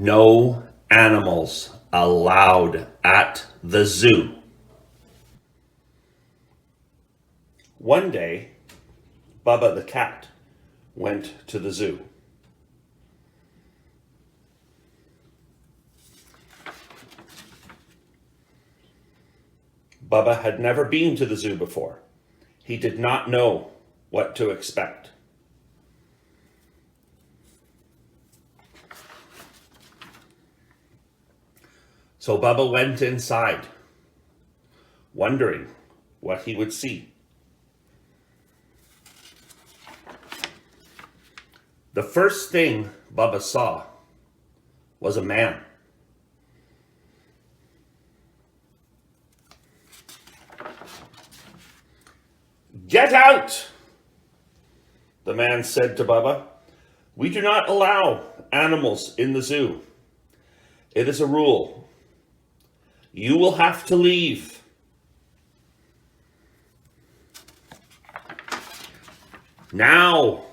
No animals allowed at the zoo. One day, Bubba the Cat went to the zoo. Bubba had never been to the zoo before. He did not know what to expect. So Bubba went inside, wondering what he would see. The first thing Bubba saw was a man. "Get out!" the man said to Bubba. "We do not allow animals in the zoo. It is a rule. You will have to leave." Now.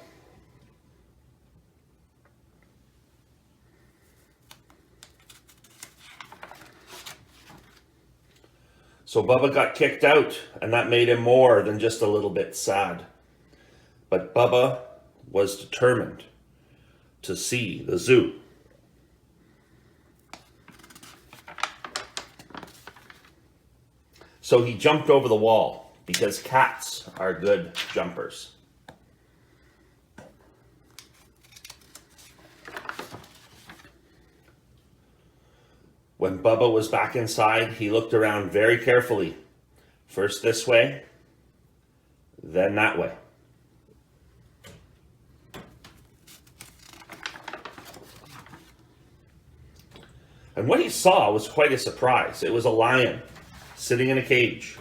So Bubba got kicked out, and that made him more than just a little bit sad. But Bubba was determined to see the zoo. So he jumped over the wall, because cats are good jumpers. When Bubba was back inside, he looked around very carefully. First this way, then that way. And what he saw was quite a surprise. It was a lion sitting in a cage.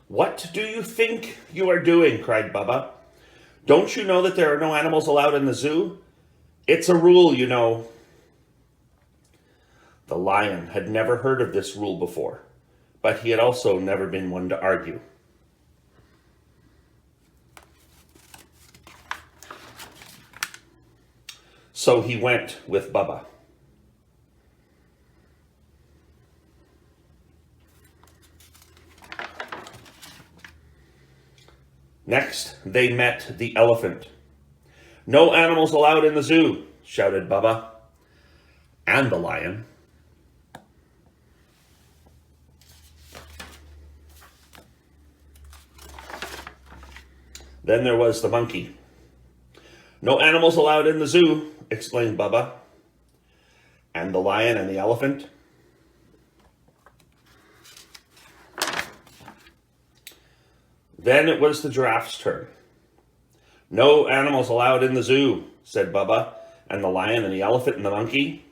"What do you think you are doing?" cried Bubba. "Don't you know that there are no animals allowed in the zoo? It's a rule, you know." The lion had never heard of this rule before, but he had also never been one to argue. So he went with Bubba. Next, they met the elephant. "No animals allowed in the zoo," shouted Bubba. And the lion. Then there was the monkey. "No animals allowed in the zoo," explained Bubba. And the lion and the elephant. Then it was the giraffe's turn. "No animals allowed in the zoo," said Bubba, and the lion and the elephant and the monkey.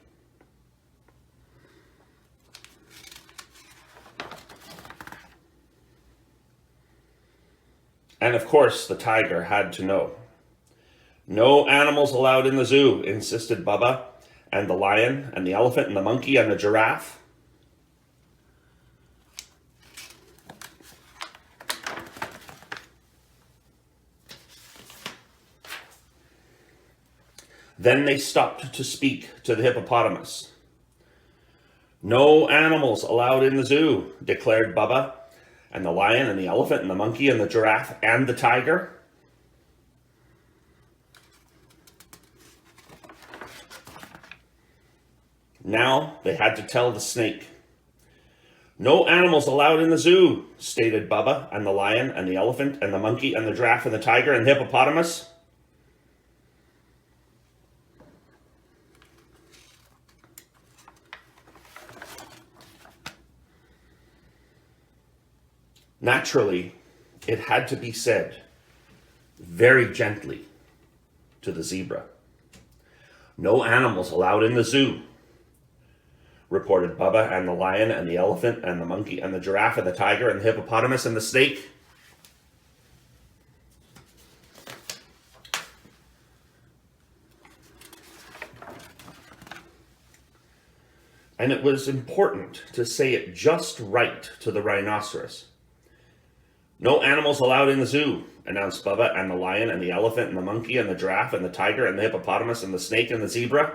And of course, the tiger had to know. "No animals allowed in the zoo," insisted Bubba, and the lion and the elephant and the monkey and the giraffe. Then they stopped to speak to the hippopotamus. "No animals allowed in the zoo," declared Bubba, and the lion and the elephant and the monkey and the giraffe and the tiger. Now they had to tell the snake. "No animals allowed in the zoo," stated Bubba, and the lion and the elephant and the monkey and the giraffe and the tiger and the hippopotamus. Naturally, it had to be said very gently to the zebra. "No animals allowed in the zoo," reported Bubba, and the lion and the elephant and the monkey and the giraffe and the tiger and the hippopotamus and the snake. And it was important to say it just right to the rhinoceros. No animals allowed in the zoo, announced Bubba, and the lion and the elephant and the monkey and the giraffe and the tiger and the hippopotamus and the snake and the zebra.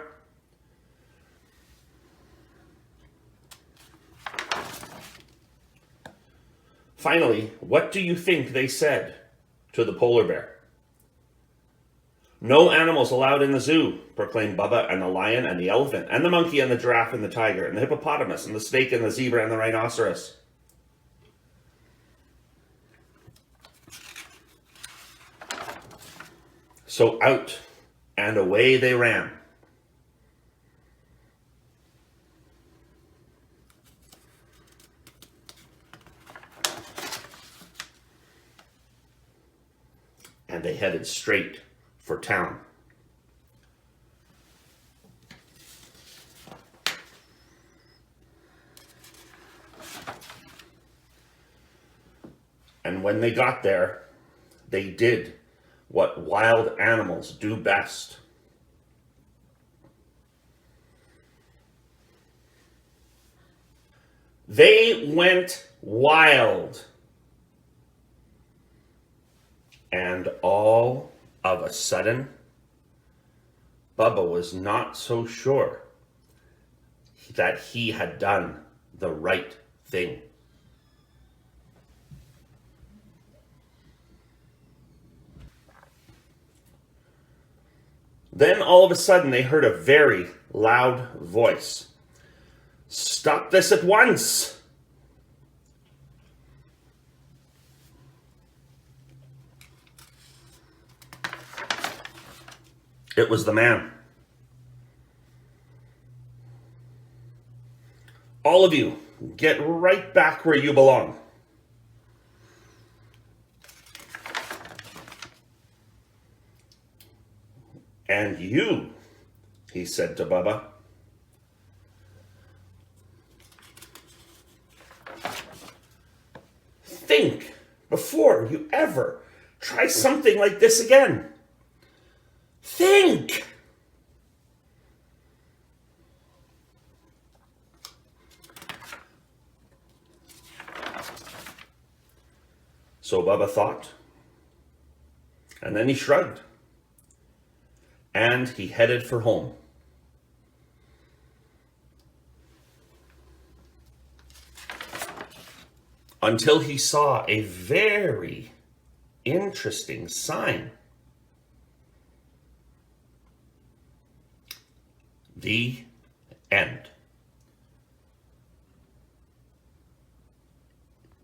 Finally, what do you think they said to the polar bear? No animals allowed in the zoo, proclaimed Bubba, and the lion and the elephant and the monkey and the giraffe and the tiger and the hippopotamus and the snake and the zebra and the rhinoceros. So out and away they ran. And they headed straight for town. And when they got there, they did what wild animals do best. They went wild. And all of a sudden, Bubba was not so sure that he had done the right thing. Then all of a sudden they heard a very loud voice. "Stop this at once!" It was the man. "All of you, get right back where you belong." "And you," he said to Bubba, "think before you ever try something like this again. Think!" So Bubba thought, and then he shrugged, and he headed for home. Until he saw a very interesting sign. The end.